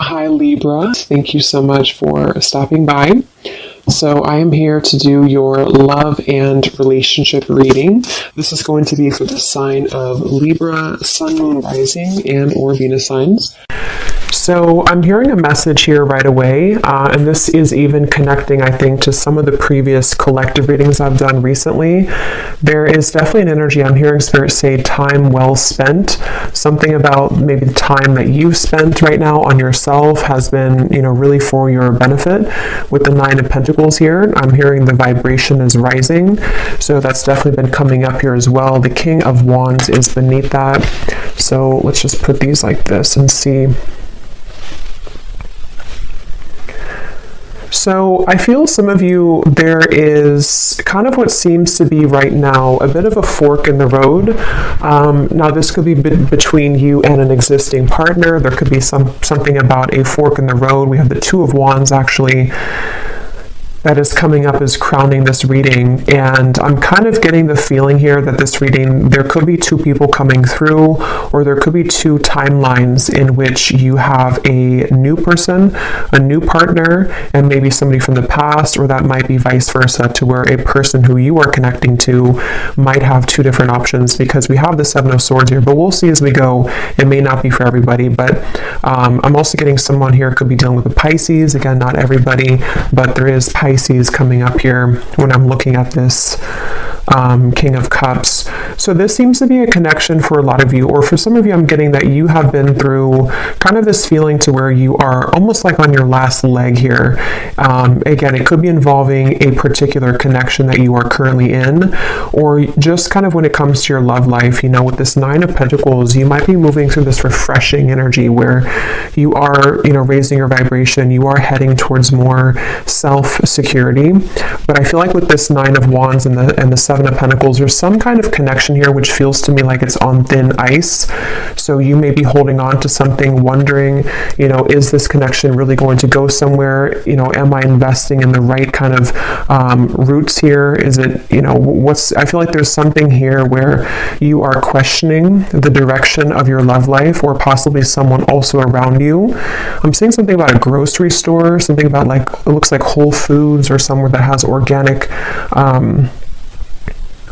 Hi Libra, thank you so much for stopping by. So I am here to do your love and relationship reading. This is going to be for the sign of Libra, Sun, Moon, Rising, and or Venus signs. So I'm hearing a message here right away, and this is even connecting, I think, to some of the previous collective readings I've done recently. There is definitely an energy. I'm hearing Spirit say time well spent. Something about maybe the time that you've spent right now on yourself has been, really for your benefit. With the Nine of Pentacles here, I'm hearing the vibration is rising. So that's definitely been coming up here as well. The King of Wands is beneath that. So let's just put these like this and see. So I feel some of you, there is kind of what seems to be right now a bit of a fork in the road. Now this could be between you and an existing partner. There could be something about a fork in the road. We have the Two of Wands actually that is coming up as crowning this reading, and I'm kind of getting the feeling here that this reading, there could be two people coming through, or there could be two timelines in which you have a new person, a new partner, and maybe somebody from the past, or that might be vice versa, to where a person who you are connecting to might have two different options, because we have the Seven of Swords here, but we'll see as we go. It may not be for everybody, but I'm also getting someone here could be dealing with a Pisces. Again, not everybody, but there is Pisces coming up here when I'm looking at this King of Cups. So this seems to be a connection for a lot of you, or for some of you, I'm getting that you have been through kind of this feeling to where you are almost like on your last leg here. Again, it could be involving a particular connection that you are currently in, or just kind of when it comes to your love life, with this Nine of Pentacles, you might be moving through this refreshing energy where you are, raising your vibration, you are heading towards more self-security. But I feel like with this Nine of Wands and the Seven of Pentacles, there's some kind of connection here which feels to me like it's on thin ice. So you may be holding on to something, wondering, is this connection really going to go somewhere? Am I investing in the right kind of roots here? Is it, I feel like there's something here where you are questioning the direction of your love life, or possibly someone also around you. I'm seeing something about a grocery store, something about it looks like Whole Foods, or somewhere that has organic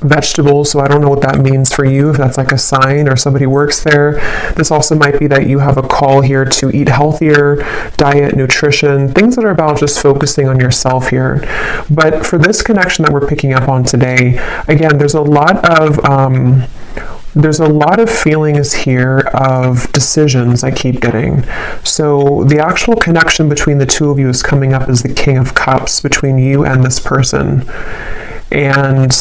vegetables. So I don't know what that means for you, if that's like a sign or somebody works there. This also might be that you have a call here to eat healthier, diet, nutrition, things that are about just focusing on yourself here. But for this connection that we're picking up on today, again, there's a lot of feelings here of decisions I keep getting. So the actual connection between the two of you is coming up as the King of Cups between you and this person. And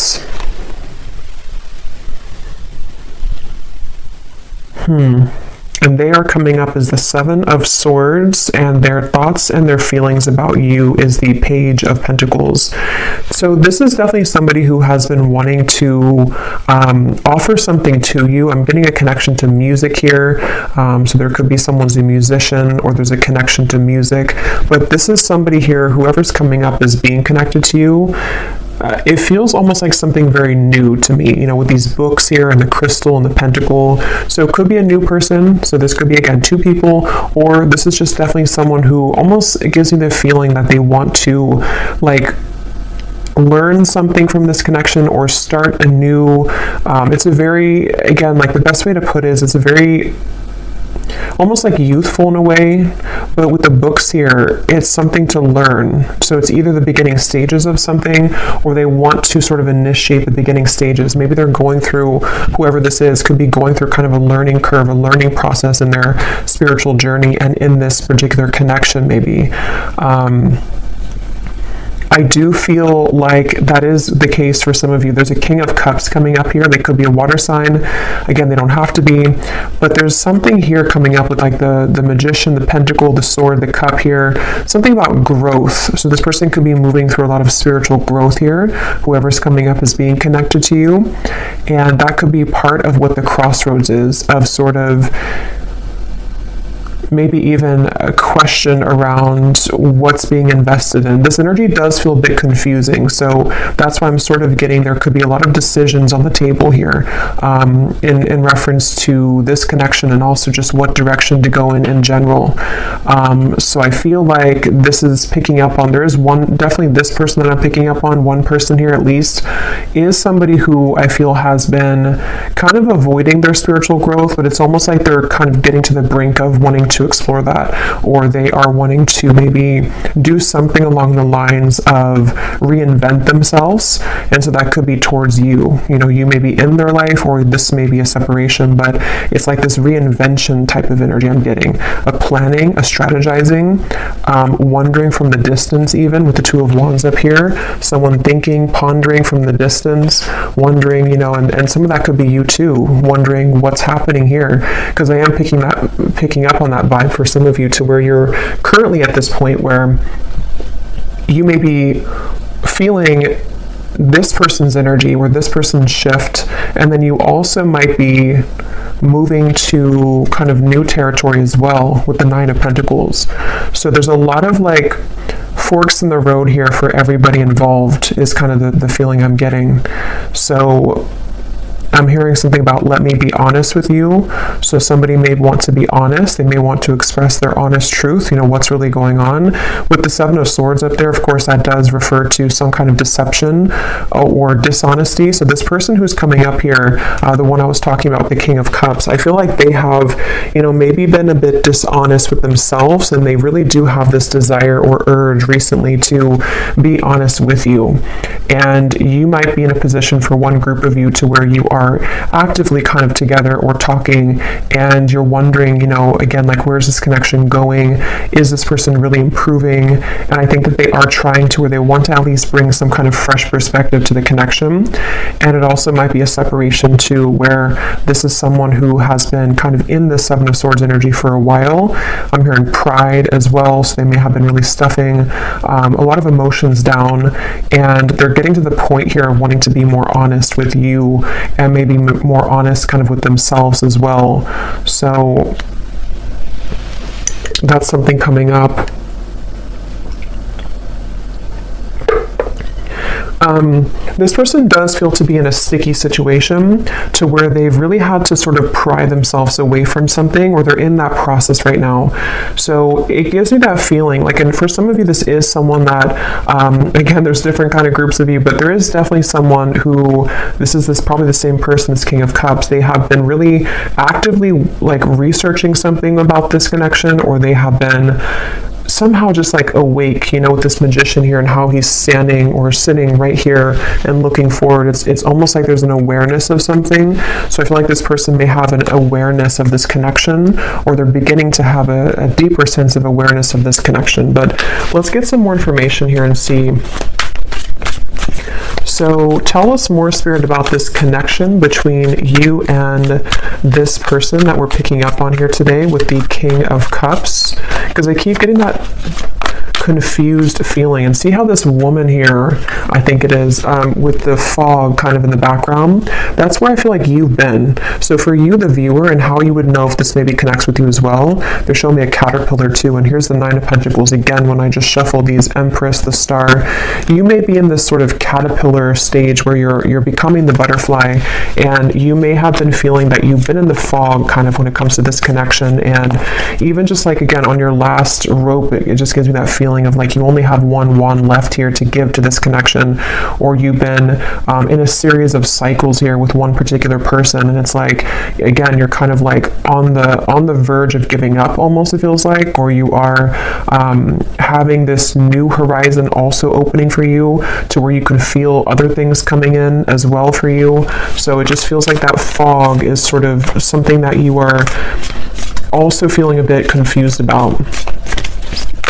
they are coming up as the Seven of Swords, and their thoughts and their feelings about you is the Page of Pentacles. So this is definitely somebody who has been wanting to offer something to you. I'm getting a connection to music here. So there could be someone who's a musician, or there's a connection to music. But this is somebody here, whoever's coming up as being connected to you. It feels almost like something very new to me, with these books here and the crystal and the pentacle. So it could be a new person. So this could be, again, two people, or this is just definitely someone who almost, it gives me the feeling that they want to, learn something from this connection, or start a new, it's a very, again, the best way to put it is it's a very, almost like youthful in a way, but with the books here, it's something to learn. So it's either the beginning stages of something, or they want to sort of initiate the beginning stages. Maybe they're going through, whoever this is, could be going through kind of a learning curve, a learning process in their spiritual journey, and in this particular connection, maybe. I do feel like that is the case for some of you. There's a King of Cups coming up here. They could be a water sign. Again, they don't have to be, but there's something here coming up with the Magician, the Pentacle, the Sword, the Cup here. Something about growth. So this person could be moving through a lot of spiritual growth here, whoever's coming up as being connected to you. And that could be part of what the crossroads is, of sort of maybe even a question around what's being invested in. This energy does feel a bit confusing, so that's why I'm sort of getting there could be a lot of decisions on the table here in reference to this connection, and also just what direction to go in general. So I feel like this is picking up on, there is definitely this person that I'm picking up on, one person here at least, is somebody who I feel has been kind of avoiding their spiritual growth, but it's almost like they're kind of getting to the brink of wanting to explore that, or they are wanting to maybe do something along the lines of reinvent themselves. And so that could be towards you. You may be in their life, or this may be a separation, but it's like this reinvention type of energy I'm getting. A planning, a strategizing, wondering from the distance, even with the Two of Wands up here. Someone thinking, pondering from the distance, wondering, and some of that could be you too, wondering what's happening here, because I am picking up on that vibe for some of you, to where you're currently at this point where you may be feeling this person's energy or this person's shift, and then you also might be moving to kind of new territory as well with the Nine of Pentacles. So there's a lot of like forks in the road here for everybody involved, is kind of the feeling I'm getting. So I'm hearing something about let me be honest with you. So somebody may want to be honest. They may want to express their honest truth, what's really going on. With the Seven of Swords up there, of course, that does refer to some kind of deception or dishonesty. So this person who's coming up here, the one I was talking about, the King of Cups, I feel like they have, maybe been a bit dishonest with themselves, and they really do have this desire or urge recently to be honest with you. And you might be in a position for one group of you to where you are actively kind of together or talking, and you're wondering, again, like, where's this connection going? Is this person really improving? And I think that they are trying to, or they want to at least bring some kind of fresh perspective to the connection. And it also might be a separation too, where this is someone who has been kind of in the Seven of Swords energy for a while. I'm hearing pride as well, so they may have been really stuffing a lot of emotions down, and they're getting to the point here of wanting to be more honest with you, and maybe more honest kind of with themselves as well. So that's something coming up. This person does feel to be in a sticky situation, to where they've really had to sort of pry themselves away from something, or they're in that process right now. So it gives me that feeling, like, and for some of you, this is someone that, again, there's different kind of groups of you, but there is definitely someone who, this probably the same person, this King of Cups, they have been really actively like researching something about this connection, or they have been somehow just like awake, with this Magician here and how he's standing or sitting right here and looking forward. It's almost like there's an awareness of something. So I feel like this person may have an awareness of this connection, or they're beginning to have a deeper sense of awareness of this connection. But let's get some more information here and see. So tell us more, Spirit, about this connection between you and this person that we're picking up on here today with the King of Cups, because I keep getting that confused feeling. And see how this woman here, I think it is, with the fog kind of in the background, that's where I feel like you've been. So for you, the viewer, and how you would know if this maybe connects with you as well, they're showing me a caterpillar too, and here's the Nine of Pentacles again. When I just shuffle these, Empress, the Star, you may be in this sort of caterpillar stage where you're becoming the butterfly, and you may have been feeling that you've been in the fog kind of when it comes to this connection. And even just like, again, on your last rope, it just gives me that feeling of like you only have one wand left here to give to this connection, or you've been in a series of cycles here with one particular person, and it's like, again, you're kind of like on the verge of giving up almost, it feels like, or you are having this new horizon also opening for you, to where you can feel other things coming in as well for you. So it just feels like that fog is sort of something that you are also feeling a bit confused about.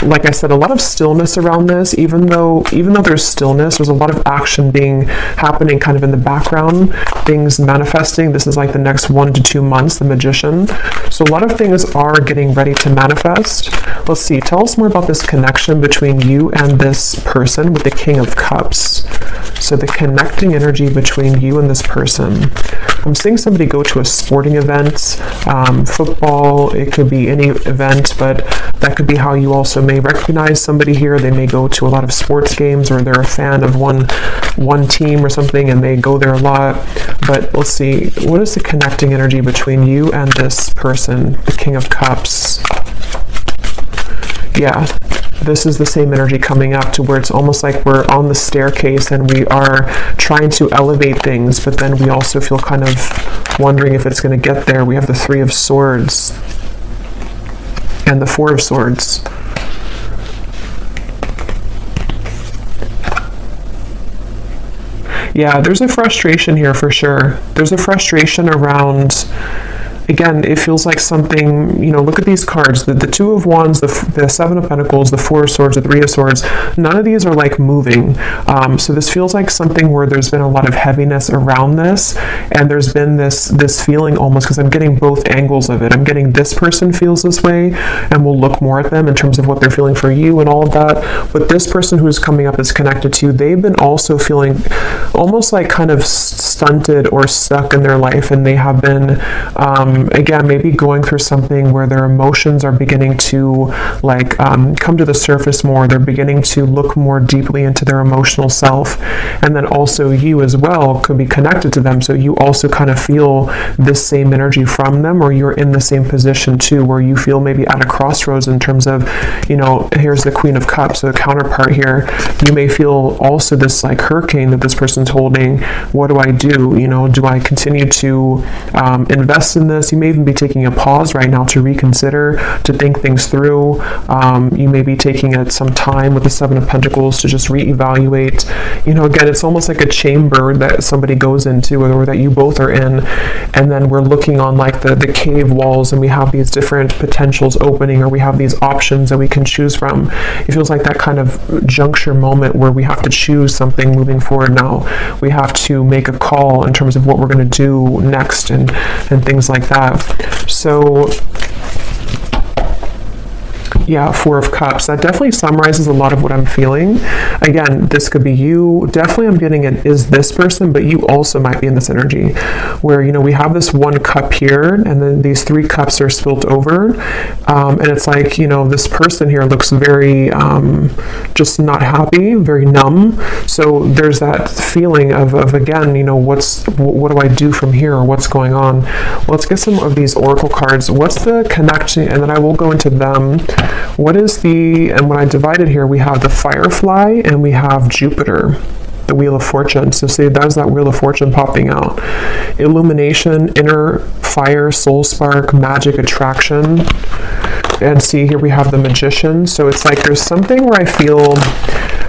Like I said, a lot of stillness around this, even though there's stillness, there's a lot of action happening kind of in the background, things manifesting. This is like the next 1 to 2 months, the Magician. So a lot of things are getting ready to manifest. Let's see, tell us more about this connection between you and this person with the King of Cups. So the connecting energy between you and this person. I'm seeing somebody go to a sporting event, football, it could be any event, but that could be how you also may recognize somebody here. They may go to a lot of sports games, or they're a fan of one team or something and they go there a lot. But let's see, what is the connecting energy between you and this person, the King of Cups? Yeah, this is the same energy coming up to where it's almost like we're on the staircase and we are trying to elevate things, but then we also feel kind of wondering if it's going to get there. We have the Three of Swords and the Four of Swords. Yeah, there's a frustration here for sure. There's a frustration around, again, it feels like something, look at these cards, the Two of Wands, the Seven of Pentacles, the Four of Swords, the Three of Swords, none of these are like moving. So this feels like something where there's been a lot of heaviness around this, and there's been this feeling almost, because I'm getting both angles of it. I'm getting this person feels this way, and we'll look more at them in terms of what they're feeling for you and all of that. But this person who's coming up is connected to you. They've been also feeling almost like kind of stunted or stuck in their life, and they have been, again, maybe going through something where their emotions are beginning to come to the surface more. They're beginning to look more deeply into their emotional self. And then also you as well could be connected to them. So you also kind of feel this same energy from them, or you're in the same position too, where you feel maybe at a crossroads in terms of, here's the Queen of Cups, so the counterpart here. You may feel also this like hurricane that this person's holding. What do I do? Do I continue to invest in this? You may even be taking a pause right now to reconsider, to think things through. You may be taking some time with the Seven of Pentacles to just reevaluate. Again, it's almost like a chamber that somebody goes into, or that you both are in, and then we're looking on like the cave walls, and we have these different potentials opening, or we have these options that we can choose from. It feels like that kind of juncture moment where we have to choose something moving forward now. We have to make a call in terms of what we're going to do next, and things like that. So yeah, Four of Cups. That definitely summarizes a lot of what I'm feeling. Again, this could be you. Definitely I'm getting it is this person, but you also might be in this energy where, we have this one cup here, and then these three cups are spilt over. And it's like, this person here looks very just not happy, very numb. So there's that feeling of again, what do I do from here, or what's going on? Let's get some of these oracle cards. What's the connection? And then I will go into them. What is and when I divide it here, we have the Firefly and we have Jupiter, the Wheel of Fortune. So see, that's that Wheel of Fortune popping out. Illumination, inner fire, soul spark, magic, attraction. And see, here we have the Magician. So it's like there's something where I feel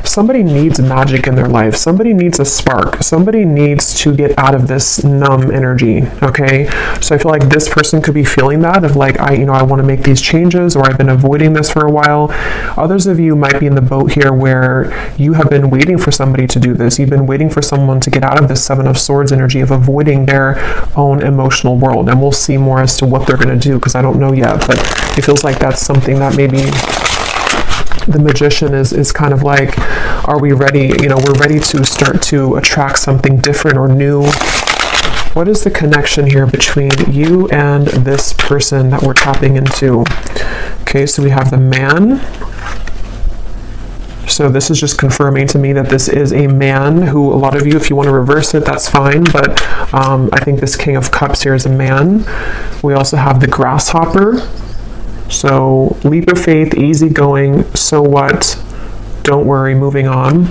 somebody needs magic in their life. Somebody needs a spark. Somebody needs to get out of this numb energy, okay? So I feel like this person could be feeling that of like, I want to make these changes, or I've been avoiding this for a while. Others of you might be in the boat here where you have been waiting for somebody to do this. You've been waiting for someone to get out of this Seven of Swords energy of avoiding their own emotional world. And we'll see more as to what they're going to do, because I don't know yet, but it feels like that's something that maybe the Magician is kind of like, are we ready? We're ready to start to attract something different or new. What is the connection here between you and this person that we're tapping into? Okay, so we have the Man. So this is just confirming to me that this is a man who, a lot of you, if you want to reverse it, that's fine. But I think this King of Cups here is a man. We also have the Grasshopper. So leap of faith, easygoing, so what? Don't worry, moving on.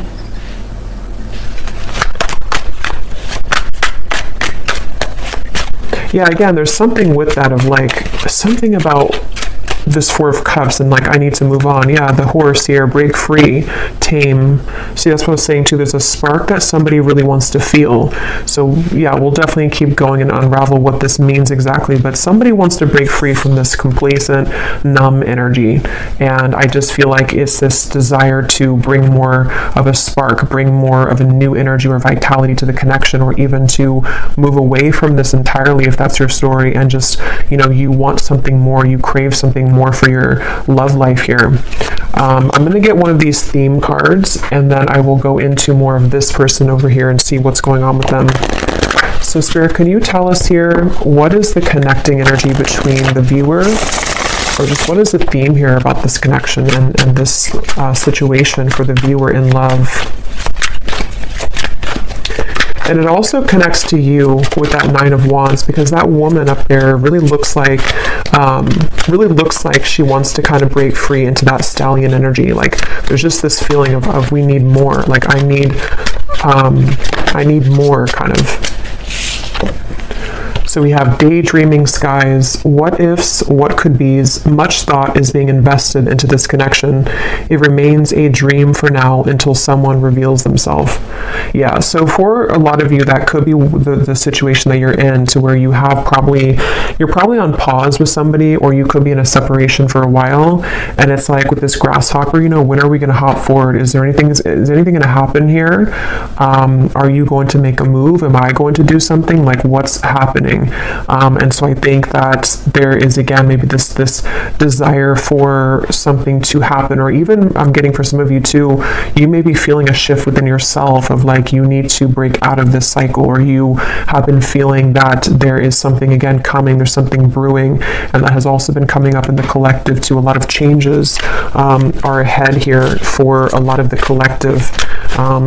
Yeah, again, there's something with that of like, something about this Four of Cups and like, I need to move on. Yeah, the Horse here, break free, tame. See, that's what I was saying too. There's a spark that somebody really wants to feel. So yeah, we'll definitely keep going and unravel what this means exactly. But somebody wants to break free from this complacent, numb energy. And I just feel like it's this desire to bring more of a spark, bring more of a new energy or vitality to the connection, or even to move away from this entirely if that's your story, and just, you want something more, you crave something more for your love life here. I'm going to get one of these theme cards, and then I will go into more of this person over here and see what's going on with them. So Spirit, can you tell us here, what is the connecting energy between the viewer, or just what is the theme here about this connection and this situation for the viewer in love? And it also connects to you with that Nine of Wands, because that woman up there really looks like she wants to kind of break free into that stallion energy. Like there's just this feeling of we need more. Like I need more, kind of. So we have daydreaming skies, what ifs, what could be's. Much thought is being invested into this connection. It remains a dream for now until someone reveals themselves. Yeah, so for a lot of you, that could be the situation that you're in, to where you have you're probably on pause with somebody, or you could be in a separation for a while. And it's like with this grasshopper, when are we going to hop forward? Is there anything going to happen here? Are you going to make a move? Am I going to do something? Like what's happening? And so I think that there is, again, maybe this desire for something to happen, or even I'm getting for some of you too, you may be feeling a shift within yourself of like you need to break out of this cycle, or you have been feeling that there is something again coming, there's something brewing, and that has also been coming up in the collective too. A lot of changes are ahead here for a lot of the collective,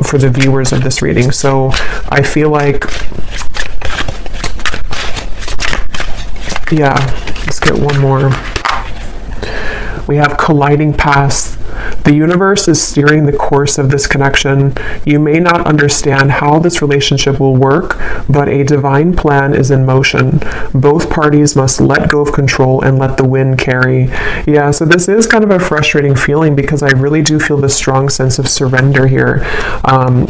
for the viewers of this reading. So I feel like, yeah, let's get one more. We have colliding paths. The universe is steering the course of this connection. You may not understand how this relationship will work, but a divine plan is in motion. Both parties must let go of control and let the wind carry. Yeah, so this is kind of a frustrating feeling, because I really do feel this strong sense of surrender here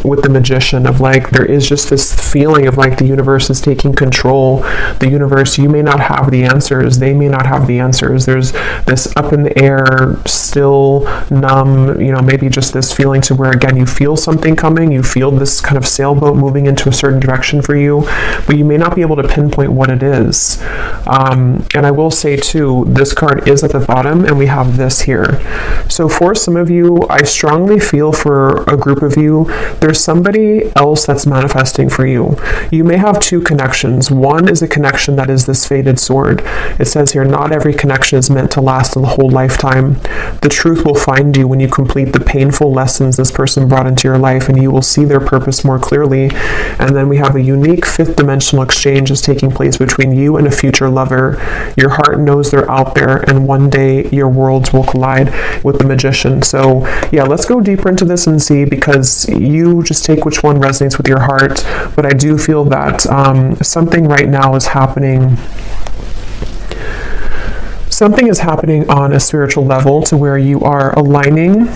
with the Magician, of like there is just this feeling of like the universe is taking control. The universe, you may not have the answers, they may not have the answers. There's this up in the air, still numb, maybe just this feeling to where, again, you feel something coming, you feel this kind of sailboat moving into a certain direction for you, but you may not be able to pinpoint what it is. And I will say too, this card is at the bottom, and we have this here. So for some of you, I strongly feel for a group of you, there's somebody else that's manifesting for you. You may have two connections. One is a connection that is this fated sword. It says here, not every connection is meant to last a whole lifetime. The truth will find you when you complete the painful lessons this person brought into your life, and you will see their purpose more clearly. And then we have a unique fifth dimensional exchange is taking place between you and a future lover. Your heart knows they're out there, and one day your worlds will collide with the Magician. So yeah, let's go deeper into this and see, because you just take which one resonates with your heart. But I do feel that something right now is happening. Something is happening on a spiritual level to where you are aligning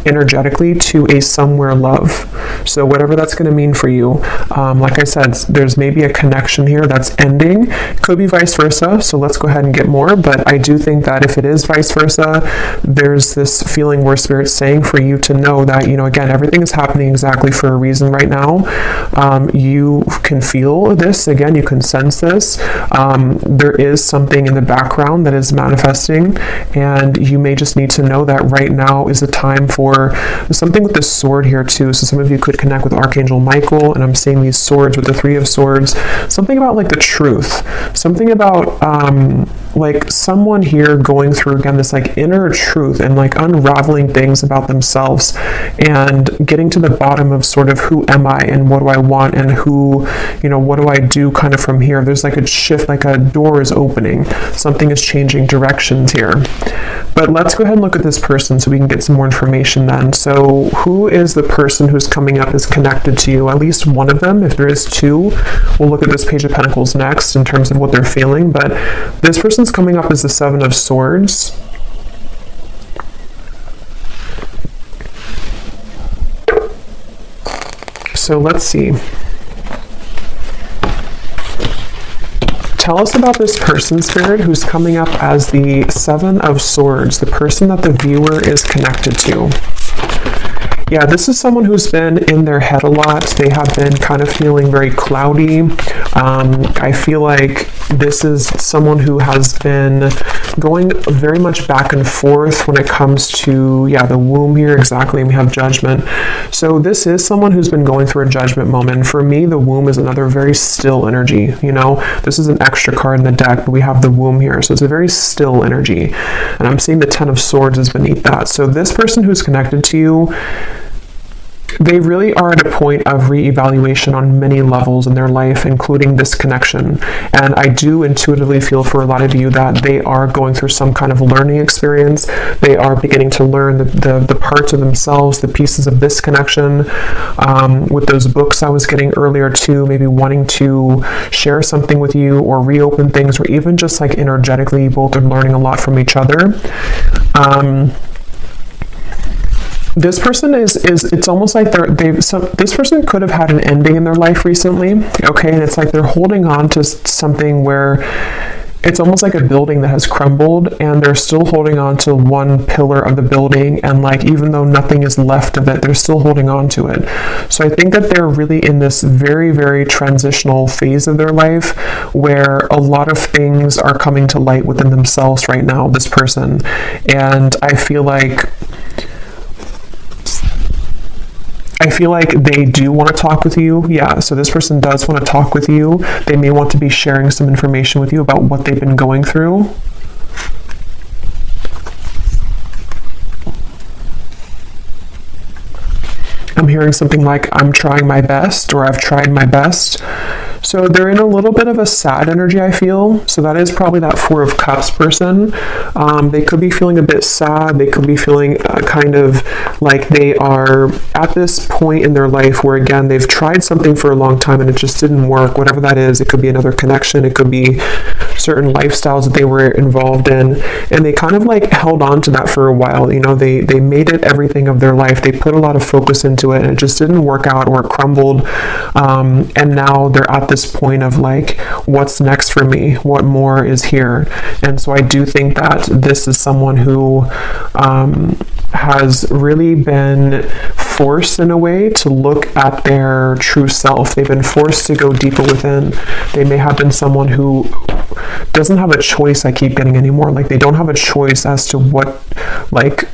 energetically to a somewhere love. So whatever that's going to mean for you, like I said, there's maybe a connection here that's ending. Could be vice versa. So let's go ahead and get more. But I do think that if it is vice versa, there's this feeling where Spirit's saying for you to know that, again, everything is happening exactly for a reason right now. You can feel this. Again, you can sense this. There is something in the background that is manifesting, and you may just need to know that right now is a time for something with this sword here too. So some of you could connect with Archangel Michael, and I'm seeing these swords with the Three of Swords. Something about like the truth, something about like someone here going through, again, this like inner truth and like unraveling things about themselves and getting to the bottom of sort of who am I and what do I want and who, what do I do kind of from here. There's like a shift, like a door is opening, something is changing directions here. But let's go ahead and look at this person so we can get some more information then. So who is the person who's coming up is connected to you? At least one of them. If there is two, we'll look at this Page of Pentacles next in terms of what they're feeling. But this person's coming up as the Seven of Swords. So let's see. Tell us about this person, Spirit, who's coming up as the Seven of Swords, the person that the viewer is connected to. Yeah, this is someone who's been in their head a lot. They have been kind of feeling very cloudy. I feel like this is someone who has been going very much back and forth when it comes to, the womb here, exactly, and we have judgment. So this is someone who's been going through a judgment moment. For me, the womb is another very still energy, This is an extra card in the deck, but we have the womb here, so it's a very still energy. And I'm seeing the Ten of Swords is beneath that. So this person who's connected to you, they really are at a point of reevaluation on many levels in their life, including this connection. And I do intuitively feel for a lot of you that they are going through some kind of learning experience. They are beginning to learn the parts of themselves, the pieces of this connection. With those books I was getting earlier too, maybe wanting to share something with you or reopen things, or even just like energetically, you both are learning a lot from each other. This person it's almost like this person could have had an ending in their life recently, okay? And it's like they're holding on to something where it's almost like a building that has crumbled, and they're still holding on to one pillar of the building, and like even though nothing is left of it, they're still holding on to it. So I think that they're really in this very, very transitional phase of their life where a lot of things are coming to light within themselves right now, this person. And I feel like they do want to talk with you. Yeah, so this person does want to talk with you. They may want to be sharing some information with you about what they've been going through. I'm hearing something like, I'm trying my best, or I've tried my best. So they're in a little bit of a sad energy, I feel. So that is probably that Four of Cups person. They could be feeling a bit sad. They could be feeling kind of like they are at this point in their life where, again, they've tried something for a long time and it just didn't work. Whatever that is, it could be another connection. It could be certain lifestyles that they were involved in. And they kind of like held on to that for a while. They made it everything of their life. They put a lot of focus into it and it just didn't work out, or it crumbled. And now they're at this point of like, what's next for me? What more is here? And so I do think that this is someone who has really been forced in a way to look at their true self. They've been forced to go deeper within. They may have been someone who doesn't have a choice, I keep getting anymore. Like they don't have a choice as to what, like,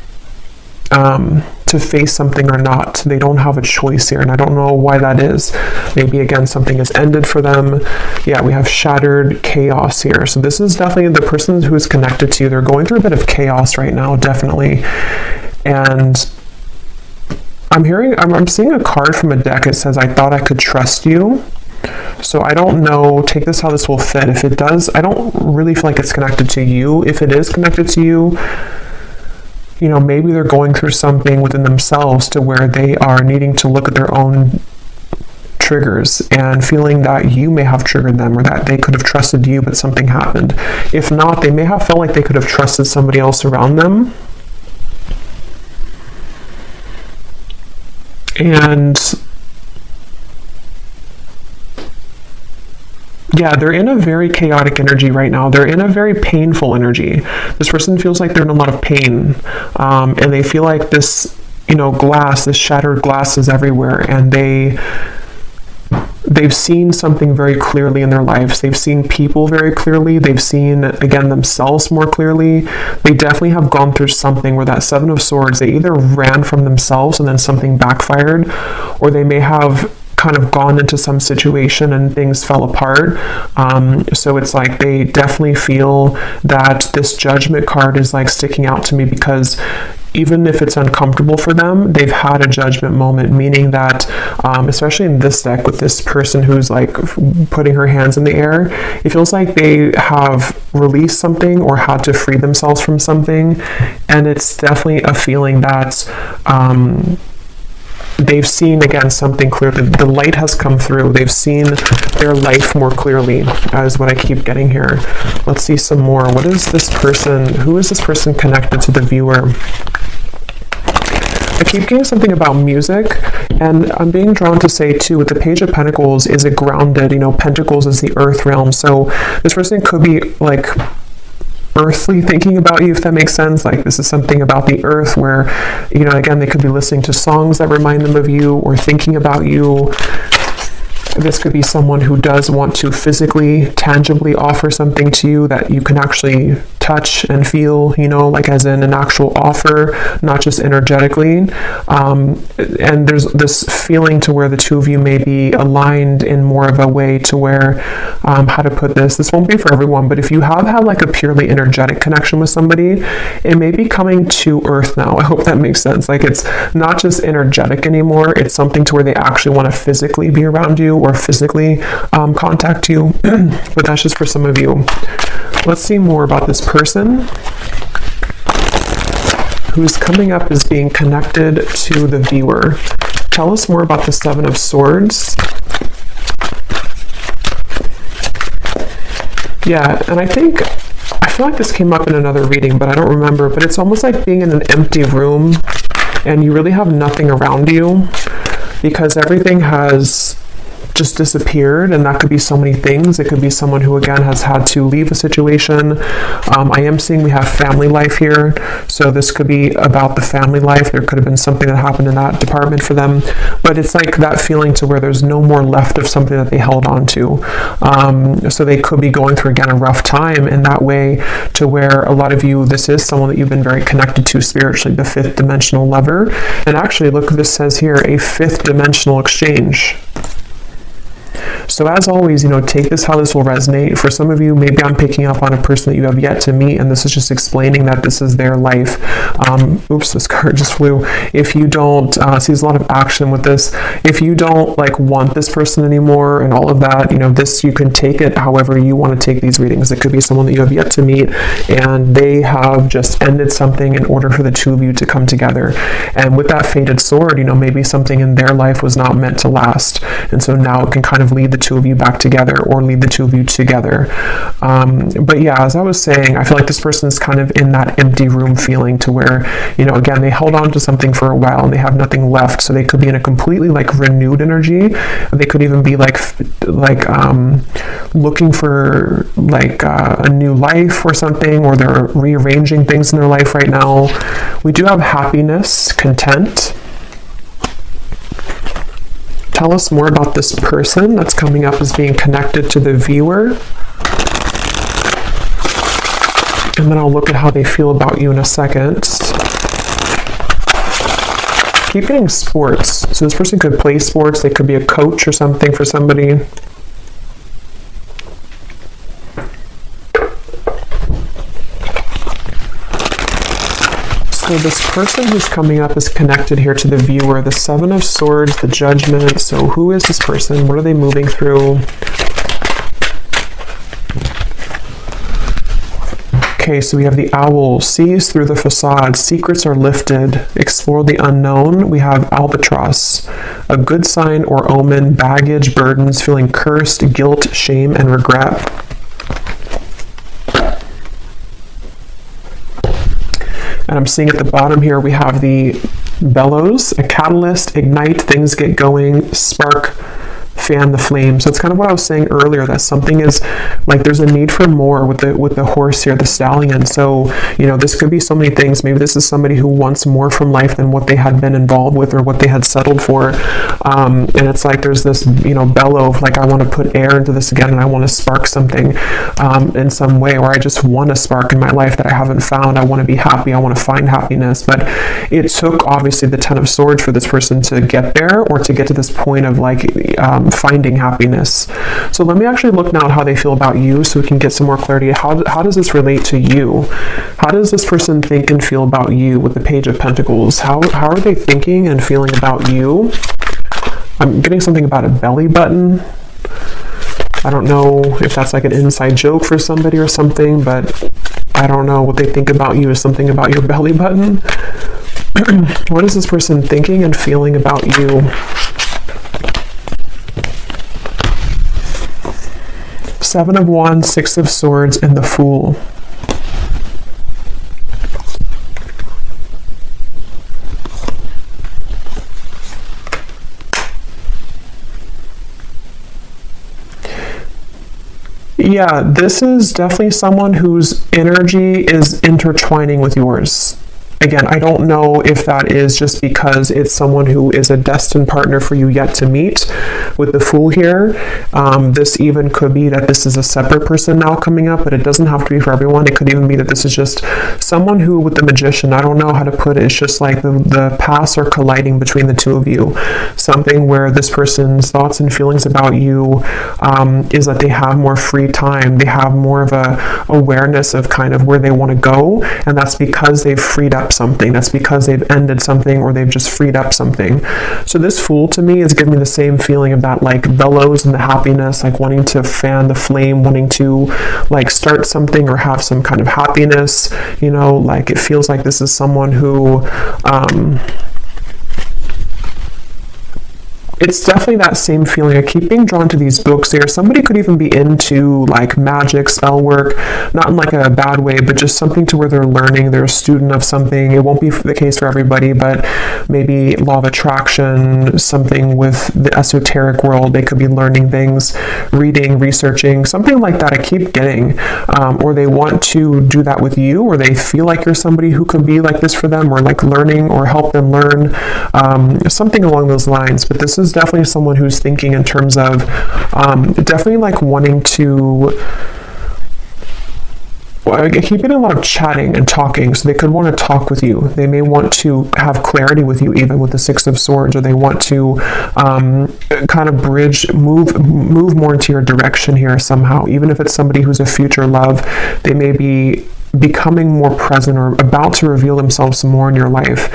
to face something or not. They don't have a choice here, and I don't know why that is. Maybe again something has ended for them. Yeah, we have shattered chaos here. So this is definitely the person who is connected to you. They're going through a bit of chaos right now, definitely. And I'm seeing a card from a deck. It says, I thought I could trust you. So I don't know, take this how this will fit. If it does, I don't really feel like it's connected to you. If it is connected to you, maybe they're going through something within themselves to where they are needing to look at their own triggers and feeling that you may have triggered them, or that they could have trusted you, but something happened. If not, they may have felt like they could have trusted somebody else around them. And yeah, they're in a very chaotic energy right now. They're in a very painful energy. This person feels like they're in a lot of pain. And they feel like this, glass, this shattered glass is everywhere. And they've seen something very clearly in their lives. They've seen people very clearly. They've seen, again, themselves more clearly. They definitely have gone through something where that Seven of Swords, they either ran from themselves and then something backfired, or they may have kind of gone into some situation and things fell apart. So it's like they definitely feel that this Judgment card is like sticking out to me, because even if it's uncomfortable for them, they've had a judgment moment, meaning that, especially in this deck with this person who's like putting her hands in the air, it feels like they have released something or had to free themselves from something. And it's definitely a feeling that, they've seen, again, something clearly. The light has come through. They've seen their life more clearly, is what I keep getting here. Let's see some more. What is this person? Who is this person connected to the viewer? I keep getting something about music, and I'm being drawn to say, too, with the Page of Pentacles, is it grounded? Pentacles is the earth realm. So this person could be, like, earthly thinking about you, if that makes sense. Like this is something about the earth where, you know, again, they could be listening to songs that remind them of you or thinking about you. This could be someone who does want to physically, tangibly offer something to you that you can actually touch and feel, you know, like as in an actual offer, not just energetically. And there's this feeling to where the two of you may be aligned in more of a way to where, how to put this won't be for everyone, but if you have had like a purely energetic connection with somebody, it may be coming to earth now. I hope that makes sense. Like it's not just energetic anymore. It's something to where they actually want to physically be around you or physically contact you. But that's just for some of you. Let's see more about this person who's coming up as being connected to the viewer. Tell us more about the Seven of Swords. Yeah, and I feel like this came up in another reading, but I don't remember, but it's almost like being in an empty room and you really have nothing around you because everything has just disappeared, and that could be so many things. It could be someone who again has had to leave a situation. I am seeing we have family life here, so this could be about the family life. There could have been something that happened in that department for them, but it's like that feeling to where there's no more left of something that they held on to. So they could be going through again a rough time in that way, to where a lot of you, this is someone that you've been very connected to spiritually, the fifth dimensional lover. And actually, look, this says here, a fifth dimensional exchange. So as always, you know, take this how this will resonate. For some of you, maybe I'm picking up on a person that you have yet to meet, and this is just explaining that this is their life. Oops, this card just flew. If you don't, see, there's a lot of action with this. If you don't like want this person anymore and all of that, you know, this, you can take it however you want to take these readings. It could be someone that you have yet to meet, and they have just ended something in order for the two of you to come together. And with that fated sword, you know, maybe something in their life was not meant to last, and so now it can kind of lead the two of you back together or lead the two of you together. But yeah, as I was saying, I feel like this person is kind of in that empty room feeling to where, you know, again, they held on to something for a while and they have nothing left. So they could be in a completely like renewed energy. They could even be like looking for like a new life or something, or they're rearranging things in their life right now. We do have happiness, content. Tell us more about this person that's coming up as being connected to the viewer. And then I'll look at how they feel about you in a second. Keep getting sports. So this person could play sports. They could be a coach or something for somebody. So this person who's coming up is connected here to the viewer, the Seven of Swords, the Judgment. So who is this person? What are they moving through? Okay, so we have the Owl, sees through the facade, secrets are lifted, explore the unknown. We have Albatross, a good sign or omen, baggage, burdens, feeling cursed, guilt, shame, and regret. And I'm seeing at the bottom here, we have the Bellows, a catalyst, ignite, things get going, spark, fan the flame. So it's kind of what I was saying earlier, that something is like there's a need for more with the horse here, the stallion. So, you know, this could be so many things. Maybe this is somebody who wants more from life than what they had been involved with or what they had settled for. And it's like there's this, you know, bellow of like, I want to put air into this again and I want to spark something in some way, or I just want a spark in my life that I haven't found. I want to be happy. I want to find happiness. But it took obviously the Ten of Swords for this person to get there, or to get to this point of like finding happiness. So let me actually look now at how they feel about you, so we can get some more clarity. How does this relate to you? How does this person think and feel about you with the Page of Pentacles? How are they thinking and feeling about you? I'm getting something about a belly button. I don't know if that's like an inside joke for somebody or something, but I don't know. What they think about you is something about your belly button. What is this person thinking and feeling about you? Seven of Wands, Six of Swords, and the Fool. Yeah, this is definitely someone whose energy is intertwining with yours. Again, I don't know if that is just because it's someone who is a destined partner for you yet to meet with the Fool here. This even could be that this is a separate person now coming up, but it doesn't have to be for everyone. It could even be that this is just someone who, with the Magician, I don't know how to put it, it's just like the paths are colliding between the two of you. Something where this person's thoughts and feelings about you is that they have more free time. They have more of a awareness of kind of where they want to go, and that's because they've freed up something. That's because they've ended something, or they've just freed up something. So this Fool to me is giving me the same feeling of that like bellows and the happiness, like wanting to fan the flame, wanting to like start something or have some kind of happiness, you know, like it feels like this is someone who it's definitely that same feeling. I keep being drawn to these books here. Somebody could even be into like magic, spell work, not in like a bad way, but just something to where they're learning, they're a student of something. It won't be the case for everybody, but maybe law of attraction, something with the esoteric world. They could be learning things, reading, researching, something like that. I keep getting, or they want to do that with you, or they feel like you're somebody who could be like this for them, or like learning or help them learn, something along those lines. But this is definitely someone who's thinking in terms of definitely like wanting to, I keep getting a lot of chatting and talking, so they could want to talk with you. They may want to have clarity with you, even with the Six of Swords, or they want to kind of move more into your direction here somehow. Even if it's somebody who's a future love, they may be becoming more present or about to reveal themselves some more in your life.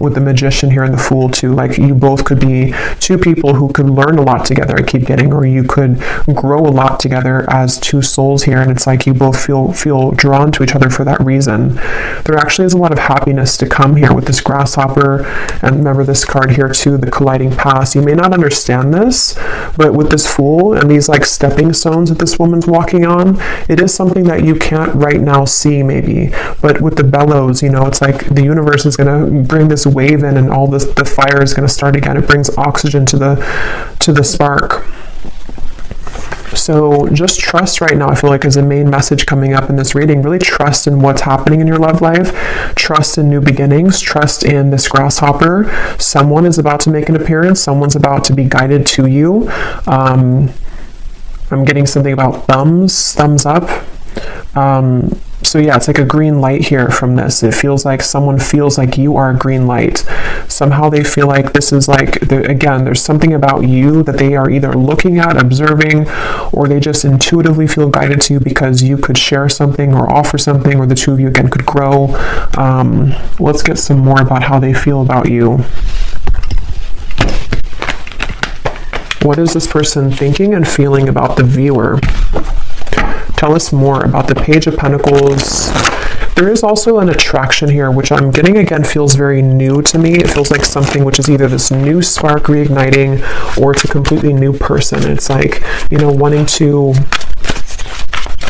With the Magician here and the Fool too, like you both could be two people who could learn a lot together, I keep getting, or you could grow a lot together as two souls here, and it's like you both feel drawn to each other for that reason. There actually is a lot of happiness to come here with this Grasshopper, and remember this card here too, the colliding paths. You may not understand this, but with this Fool and these like stepping stones that this woman's walking on, it is something that you can't right now see maybe, but with the bellows, you know, it's like the universe is going to bring this wave in, and all this, the fire is going to start again. It brings oxygen to the spark. So just trust right now, I feel like, is a main message coming up in this reading. Really trust in what's happening in your love life. Trust in new beginnings. Trust in this Grasshopper. Someone is about to make an appearance. Someone's about to be guided to you. I'm getting something about thumbs up. So yeah, it's like a green light here from this. It feels like someone feels like you are a green light. Somehow they feel like this is like, again, there's something about you that they are either looking at, observing, or they just intuitively feel guided to you because you could share something or offer something, or the two of you again could grow. Let's get some more about how they feel about you. What is this person thinking and feeling about the viewer? Tell us more about the Page of Pentacles. There is also an attraction here, which I'm getting again feels very new to me. It feels like something which is either this new spark reigniting, or it's a completely new person. It's like, you know, wanting to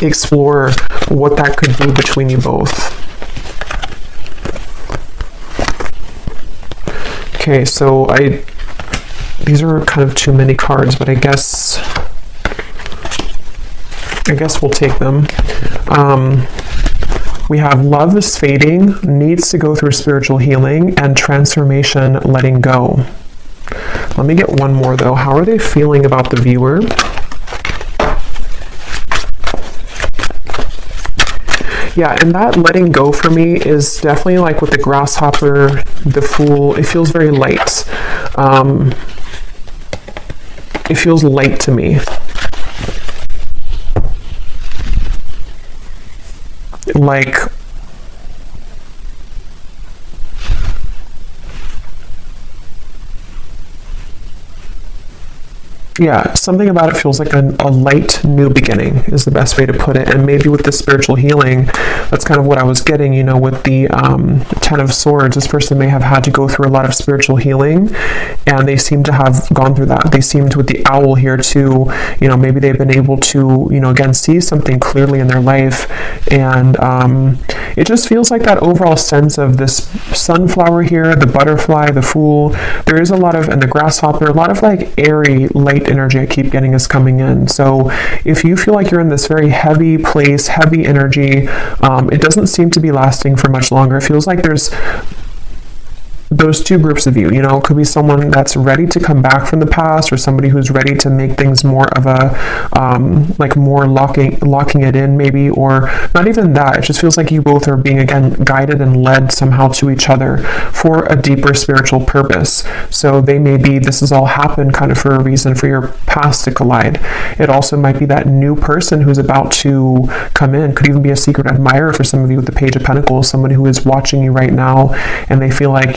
explore what that could be between you both. Okay, so these are kind of too many cards, but I guess we'll take them. We have love is fading, needs to go through spiritual healing, and transformation, letting go. Let me get one more though. How are they feeling about the viewer? Yeah, and that letting go for me is definitely like with the Grasshopper, the Fool. It feels very light. It feels light to me. Like, yeah, something about it feels like a light new beginning is the best way to put it. And maybe with the spiritual healing, that's kind of what I was getting, you know, with the Ten of Swords. This person may have had to go through a lot of spiritual healing, and they seem to have gone through that. They seemed, with the Owl here too, you know, maybe they've been able to, you know, again, see something clearly in their life, and it just feels like that overall sense of this sunflower here, the butterfly, the fool. There is a lot of, and the grasshopper, a lot of like airy, light energy I keep getting is coming in. So if you feel like you're in this very heavy place, heavy energy, it doesn't seem to be lasting for much longer. It feels like there's those two groups of you, it could be someone that's ready to come back from the past, or somebody who's ready to make things more of a like more locking it in maybe, or not even that. It just feels like you both are being again guided and led somehow to each other for a deeper spiritual purpose. So this has all happened kind of for a reason, for your past to collide. It also might be that new person who's about to come in. Could even be a secret admirer for some of you with the Page of Pentacles, somebody who is watching you right now and they feel like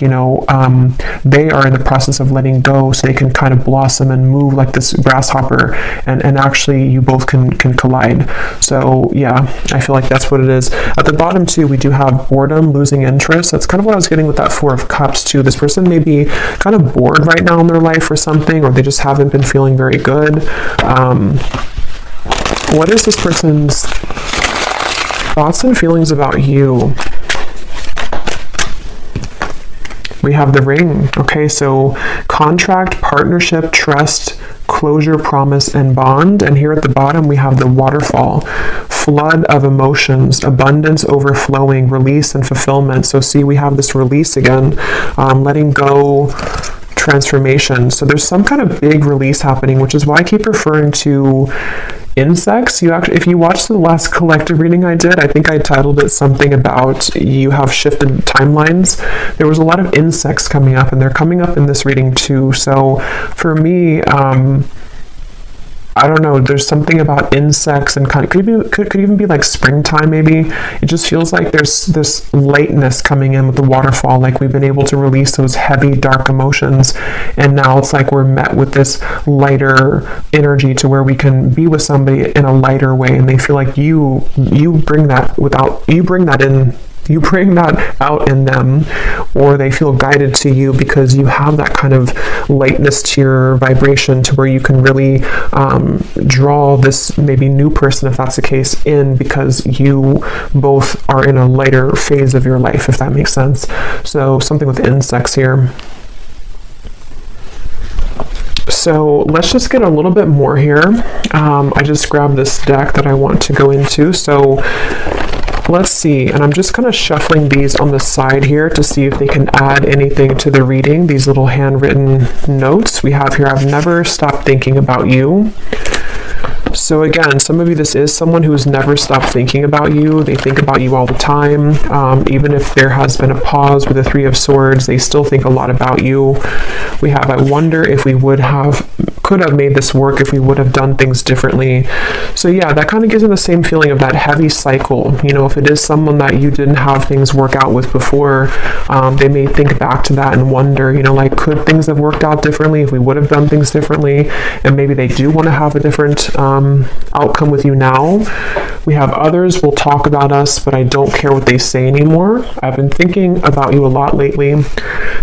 they are in the process of letting go so they can kind of blossom and move like this grasshopper, and actually you both can collide. So yeah, I feel like that's what it is. At the bottom too, we do have boredom, losing interest. That's kind of what I was getting with that Four of Cups too. This person may be kind of bored right now in their life or something, or they just haven't been feeling very good. What is this person's thoughts and feelings about you? We have the Ring. Okay, so contract, partnership, trust, closure, promise, and bond. And here at the bottom, we have the Waterfall. Flood of emotions, abundance, overflowing, release, and fulfillment. So see, we have this release again, letting go, transformation. So there's some kind of big release happening, which is why I keep referring to insects. If you watched the last collective reading I did, I think I titled it something about you have shifted timelines. There was a lot of insects coming up, and they're coming up in this reading too. So for me, I don't know, there's something about insects, and kind of could even be like springtime maybe. It just feels like there's this lightness coming in with the waterfall, like we've been able to release those heavy dark emotions, and now it's like we're met with this lighter energy to where we can be with somebody in a lighter way, and they feel like you bring that out in them, or they feel guided to you because you have that kind of lightness to your vibration, to where you can really draw this maybe new person, if that's the case, in, because you both are in a lighter phase of your life, if that makes sense. So something with insects here. So let's just get a little bit more here. I just grabbed this deck that I want to go into. So let's see, and I'm just kind of shuffling these on the side here to see if they can add anything to the reading. These little handwritten notes we have here. I've never stopped thinking about you. So again, some of you, this is someone who's never stopped thinking about you. They think about you all the time. Even if there has been a pause with the Three of Swords, they still think a lot about you. We have, I wonder if we could have made this work if we would have done things differently. So yeah, that kind of gives them the same feeling of that heavy cycle. If it is someone that you didn't have things work out with before, they may think back to that and wonder, like, could things have worked out differently if we would have done things differently? And maybe they do want to have a different outcome with you now. We have others will talk about us, but I don't care what they say anymore. I've been thinking about you a lot lately.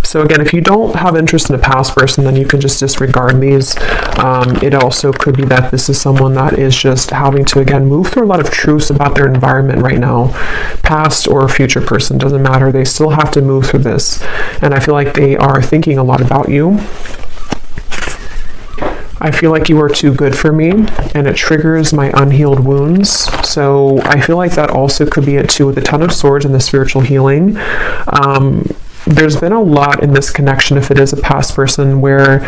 So again, if you don't have interest in a past person, then you can just disregard these. It also could be that this is someone that is just having to, again, move through a lot of truths about their environment right now. Past or future person, doesn't matter. They still have to move through this. And I feel like they are thinking a lot about you. I feel like you are too good for me, and it triggers my unhealed wounds. So I feel like that also could be it too, with the Ten of Swords and the spiritual healing. There's been a lot in this connection, if it is a past person, where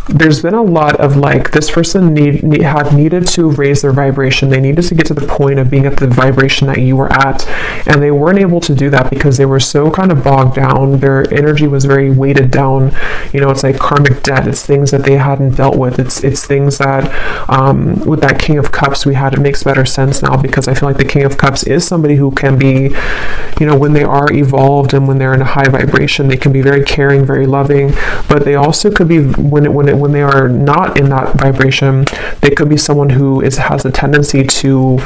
there's been a lot of like, this person had needed to raise their vibration. They needed to get to the point of being at the vibration that you were at, and they weren't able to do that because they were so kind of bogged down. Their energy was very weighted down. It's like karmic debt. It's things that they hadn't dealt with. It's things that with that King of Cups we had, it makes better sense now, because I feel like the King of Cups is somebody who can be, when they are evolved and when they're in a high vibration, they can be very caring, very loving, but they also could be, when they are not in that vibration, they could be someone who has a tendency to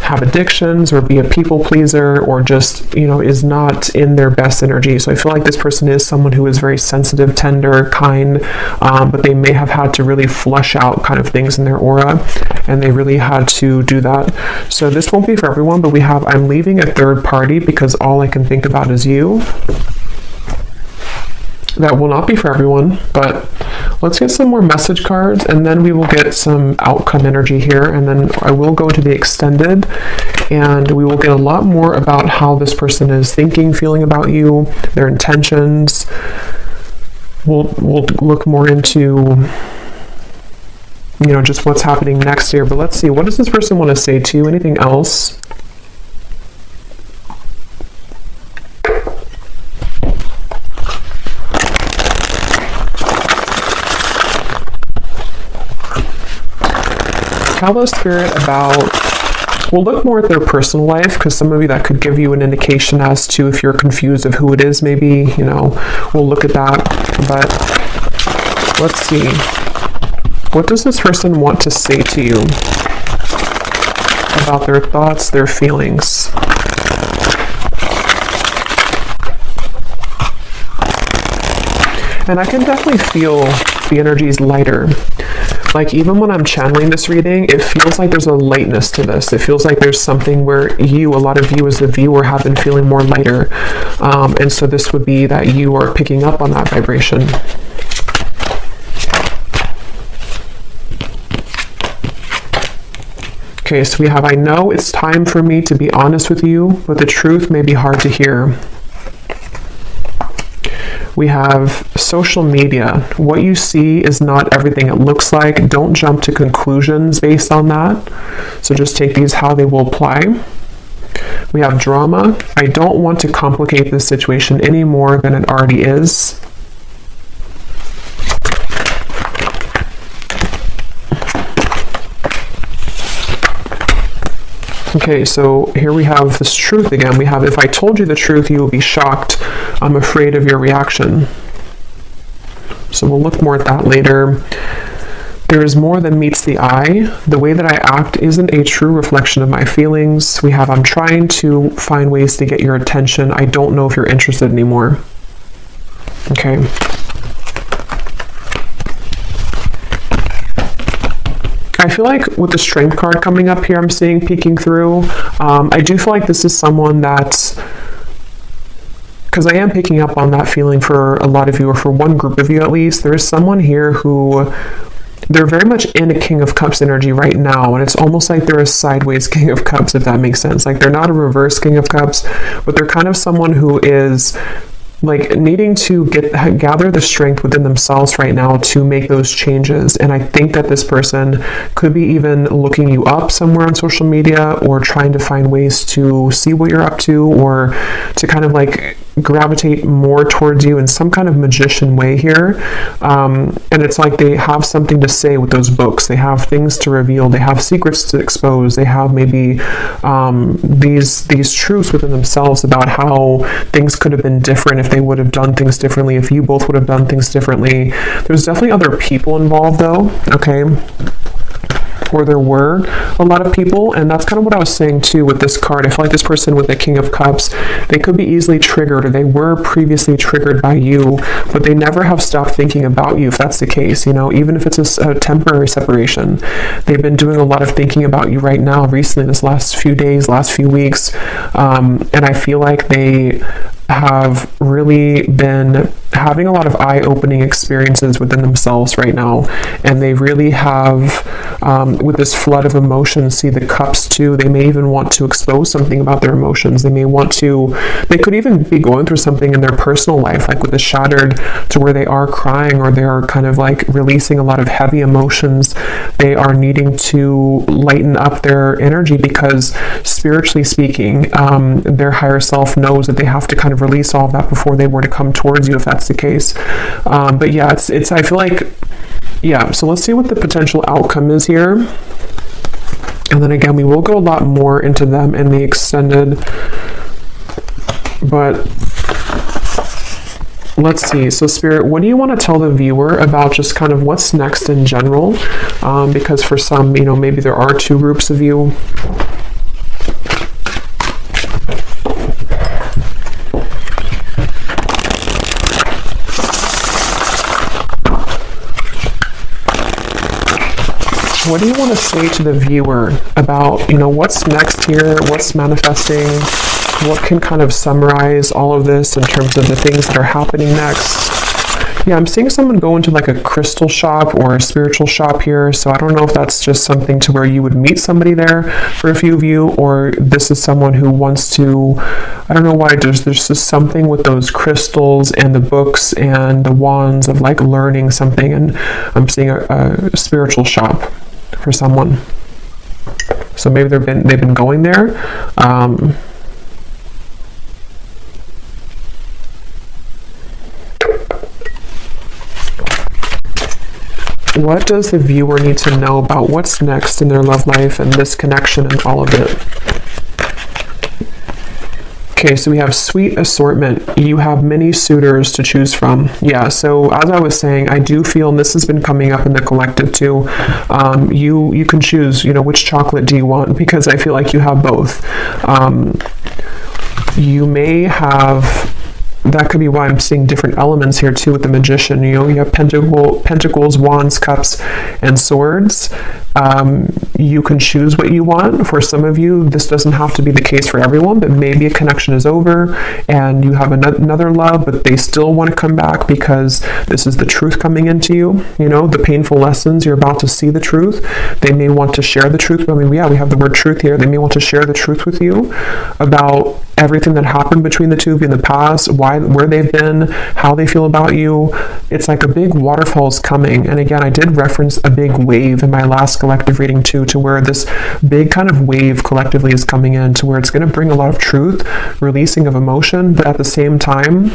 have addictions or be a people pleaser or just, is not in their best energy. So I feel like this person is someone who is very sensitive, tender, kind, but they may have had to really flush out kind of things in their aura, and they really had to do that. So this won't be for everyone, but we have, I'm leaving a third party because all I can think about is you. That will not be for everyone, but let's get some more message cards, and then we will get some outcome energy here, and then I will go to the extended, and we will get a lot more about how this person is thinking, feeling about you, their intentions. We'll look more into, just what's happening next here, but let's see, what does this person want to say to you? Anything else? Tell us, Spirit, about, we'll look more at their personal life, because some of you, that could give you an indication as to if you're confused of who it is, maybe, we'll look at that. But let's see. What does this person want to say to you about their thoughts, their feelings? And I can definitely feel the energies lighter. Like, even when I'm channeling this reading, it feels like there's a lightness to this. It feels like there's something where a lot of you as the viewer have been feeling more lighter. And so this would be that you are picking up on that vibration. Okay, so we have, I know it's time for me to be honest with you, but the truth may be hard to hear. We have social media. What you see is not everything it looks like. Don't jump to conclusions based on that. So just take these how they will apply. We have drama. I don't want to complicate this situation any more than it already is. Okay, so here we have this truth again. We have, if I told you the truth, you will be shocked. I'm afraid of your reaction. So we'll look more at that later. There is more than meets the eye. The way that I act isn't a true reflection of my feelings. We have, I'm trying to find ways to get your attention. I don't know if you're interested anymore. Okay. I feel like with the Strength card coming up here, I'm seeing peeking through. I do feel like this is someone that's, because I am picking up on that feeling for a lot of you, or for one group of you at least. There is someone here who, they're very much in a King of Cups energy right now, and it's almost like they're a sideways King of Cups, if that makes sense. Like, they're not a reverse King of Cups, but they're kind of someone who is like needing to gather the strength within themselves right now to make those changes. And I think that this person could be even looking you up somewhere on social media, or trying to find ways to see what you're up to, or to kind of like gravitate more towards you in some kind of magician way here. And it's like they have something to say with those books. They have things to reveal. They have secrets to expose. They have maybe these truths within themselves about how things could have been different if they would have done things differently, if you both would have done things differently. There's definitely other people involved though, okay? Or there were a lot of people, and that's kind of what I was saying too with this card. I feel like this person with the King of Cups, they could be easily triggered, or they were previously triggered by you, but they never have stopped thinking about you, if that's the case, even if it's a temporary separation. They've been doing a lot of thinking about you right now, recently, this last few days, last few weeks, and I feel like they have really been having a lot of eye-opening experiences within themselves right now, and they really have, with this flood of emotions, see the cups too. They may even want to expose something about their emotions. They could even be going through something in their personal life, like with the Shattered, to where they are crying, or they are kind of like releasing a lot of heavy emotions. They are needing to lighten up their energy, because spiritually speaking, their higher self knows that they have to kind of release all of that before they were to come towards you, if that's the case. But yeah, it's I feel like, yeah, so let's see what the potential outcome is here. And then again, we will go a lot more into them in the extended, but let's see. So Spirit, what do you want to tell the viewer about just kind of what's next in general? Because for some, maybe there are two groups of you. what do you want to say to the viewer about, what's next here, what's manifesting, what can kind of summarize all of this in terms of the things that are happening next? Yeah, I'm seeing someone go into like a crystal shop or a spiritual shop here, so I don't know if that's just something to where you would meet somebody there for a few of you, or this is someone who wants to, I don't know why, there's just something with those crystals and the books and the wands of like learning something, and I'm seeing a spiritual shop for someone. So maybe they've been going there. What does the viewer need to know about what's next in their love life and this connection and all of it? Okay, so we have sweet assortment. You have many suitors to choose from. Yeah, so as I was saying, I do feel, and this has been coming up in the collective too, you can choose, which chocolate do you want, because I feel like you have both. You may have, that could be why I'm seeing different elements here too with the magician. You have pentacles, wands, cups, and swords. You can choose what you want. For some of you, this doesn't have to be the case for everyone, but maybe a connection is over and you have another love, but they still want to come back because this is the truth coming into you. The painful lessons, you're about to see the truth. They may want to share the truth. We have the word truth here. They may want to share the truth with you about everything that happened between the two of you in the past, where they've been, how they feel about you. It's like a big waterfall is coming. And again, I did reference a big wave in my last collective reading too, to where this big kind of wave collectively is coming in, to where it's going to bring a lot of truth, releasing of emotion, but at the same time,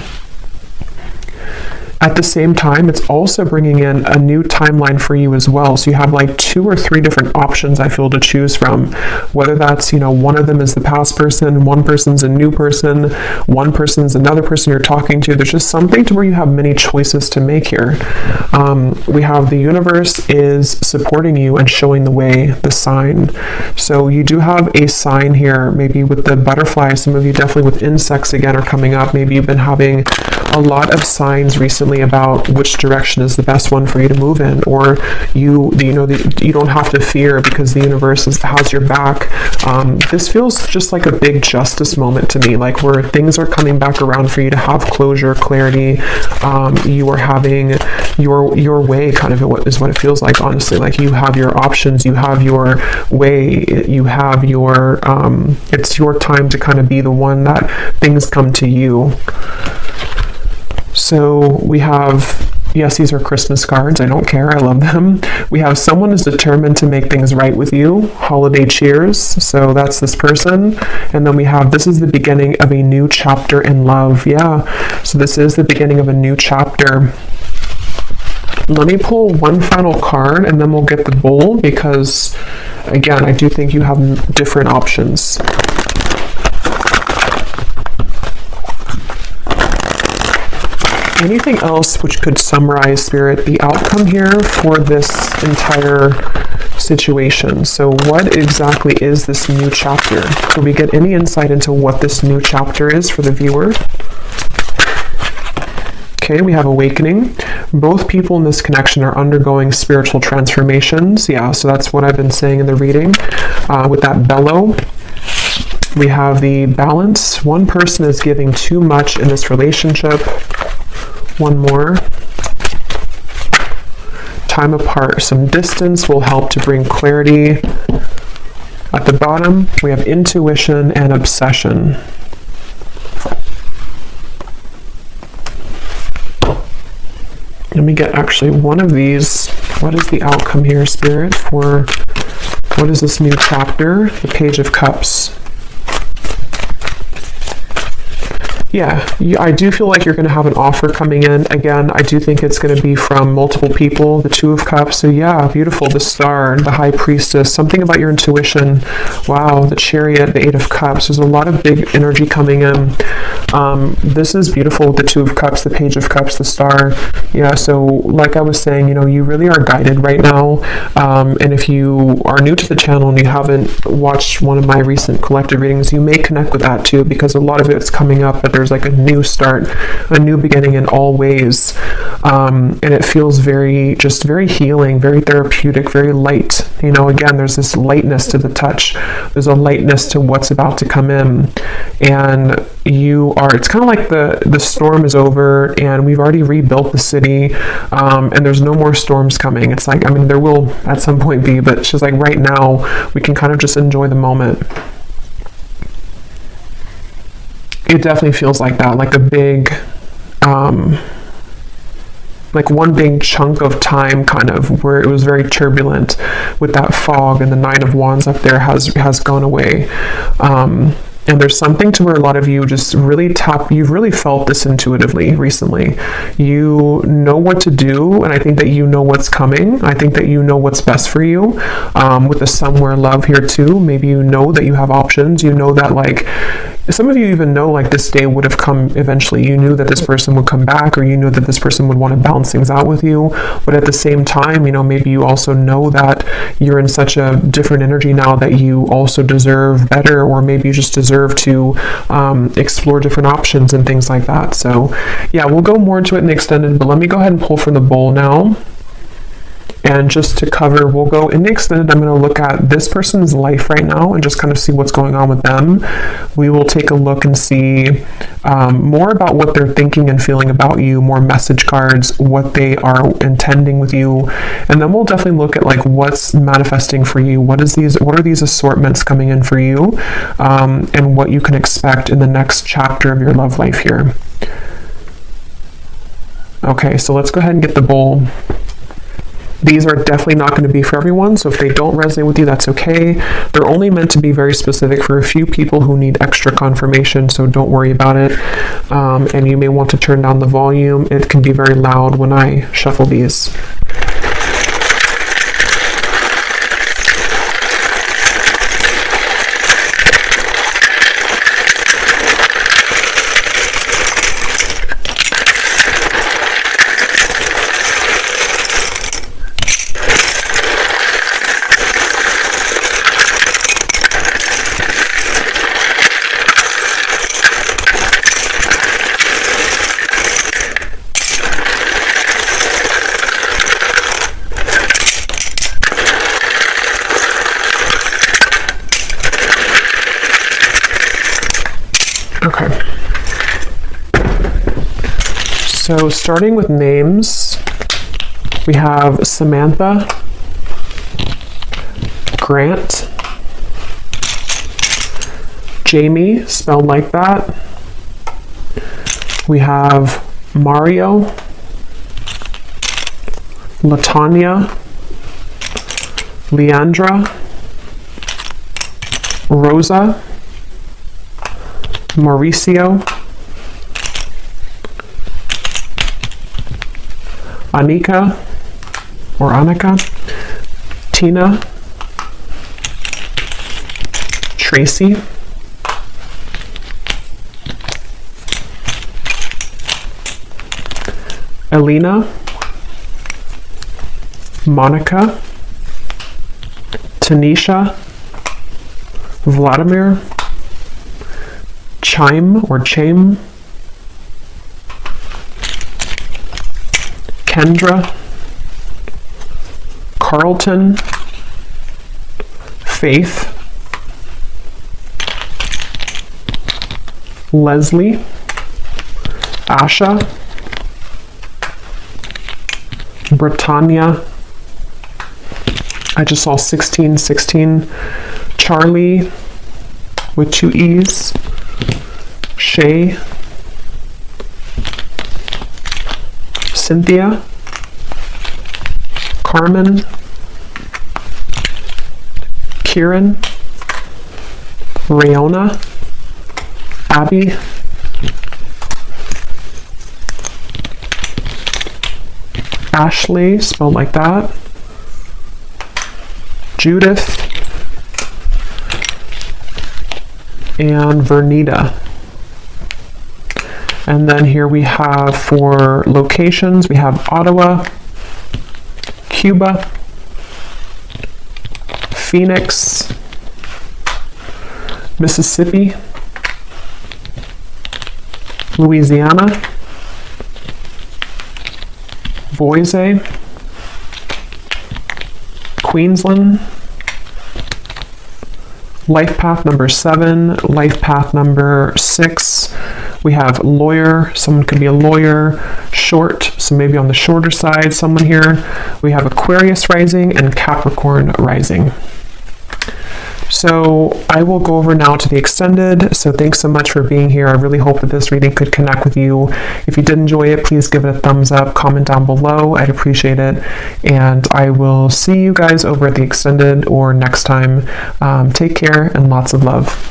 it's also bringing in a new timeline for you as well. So you have like 2 or 3 different options, I feel, to choose from. Whether that's, one of them is the past person, one person's a new person, one person's another person you're talking to. There's just something to where you have many choices to make here. We have the universe is supporting you and showing the way, the sign. So you do have a sign here, maybe with the butterfly. Some of you definitely with insects again are coming up. Maybe you've been having a lot of signs recently about which direction is the best one for you to move in, or you don't have to fear because the universe has your back. This feels just like a big justice moment to me, like where things are coming back around for you to have closure, clarity. You are having your way, kind of is what it feels like, honestly. Like you have your options, you have your way, you have your it's your time to kind of be the one that things come to you. So we have, yes, these are Christmas cards. I don't care. I love them. We have someone is determined to make things right with you. Holiday cheers. So that's this person. And then we have, this is the beginning of a new chapter in love. Yeah. So this is the beginning of a new chapter. Let me pull one final card and then we'll get the bowl, because again, I do think you have different options. Anything else which could summarize, Spirit, the outcome here for this entire situation? So what exactly is this new chapter? Do we get any insight into what this new chapter is for the viewer? Okay, we have awakening. Both people in this connection are undergoing spiritual transformations. Yeah, so that's what I've been saying in the reading with that bellow. We have the balance. One person is giving too much in this relationship. One more. Time apart. Some distance will help to bring clarity. At the bottom, we have intuition and obsession. Let me get actually one of these. What is the outcome here, Spirit, for what is this new chapter? The Page of Cups. Yeah, I do feel like you're going to have an offer coming in. Again, I do think it's going to be from multiple people. The Two of Cups. So yeah, beautiful. The Star, the High Priestess. Something about your intuition. Wow, the Chariot, the Eight of Cups. There's a lot of big energy coming in. This is beautiful. The Two of Cups, the Page of Cups, the Star. Yeah, so like I was saying, you really are guided right now. And if you are new to the channel and you haven't watched one of my recent collective readings, you may connect with that too, because a lot of it's coming up that there's like a new start, a new beginning in all ways. And it feels just very healing, very therapeutic, very light. Again, there's this lightness to the touch. There's a lightness to what's about to come in. And it's kind of like the storm is over and we've already rebuilt the city, and there's no more storms coming. It's like, there will at some point be, but it's just like right now we can kind of just enjoy the moment. It definitely feels like that, like a big, like one big chunk of time kind of where it was very turbulent with that fog, and the Nine of Wands up there has gone away. And there's something to where a lot of you just really you've really felt this intuitively recently. You know what to do, and I think that you know what's coming. I think that you know what's best for you. With the somewhere love here too, maybe you know that you have options. You know that, like, some of you even know, like, this day would have come eventually. You knew that this person would come back, or you knew that this person would want to balance things out with you. But at the same time, maybe you also know that you're in such a different energy now that you also deserve better, or maybe you just deserve to explore different options and things like that. So yeah, we'll go more into it in the extended, but let me go ahead and pull from the bowl now. And just to cover, we'll go in the extended. I'm going to look at this person's life right now and just kind of see what's going on with them. We will take a look and see more about what they're thinking and feeling about you, more message cards, what they are intending with you. And then we'll definitely look at, like, what's manifesting for you. What are these assortments coming in for you, and what you can expect in the next chapter of your love life here. Okay, so let's go ahead and get the bowl. These are definitely not going to be for everyone, so if they don't resonate with you, that's okay. They're only meant to be very specific for a few people who need extra confirmation, so don't worry about it. And you may want to turn down the volume. It can be very loud when I shuffle these. Okay. So starting with names, we have Samantha, Grant, Jamie, spelled like that. We have Mario, Latanya, Leandra, Rosa, Mauricio, Anika, Tina, Tracy, Elena, Monica, Tanisha, Vladimir, Chaim, Kendra, Carlton, Faith, Leslie, Asha, Britannia, I just saw 1616, Charlie with 2 E's, Shay, Cynthia, Carmen, Kieran, Rayona, Abby, Ashley, spelled like that, Judith, and Vernita. And then here we have for locations, we have Ottawa, Cuba, Phoenix, Mississippi, Louisiana, Boise, Queensland, life path number 7, life path number 6. We have lawyer, someone could be a lawyer, short, so maybe on the shorter side, someone here. We have Aquarius rising and Capricorn rising. So I will go over now to the extended. So thanks so much for being here. I really hope that this reading could connect with you. If you did enjoy it, please give it a thumbs up, comment down below. I'd appreciate it. And I will see you guys over at the extended or next time. Take care and lots of love.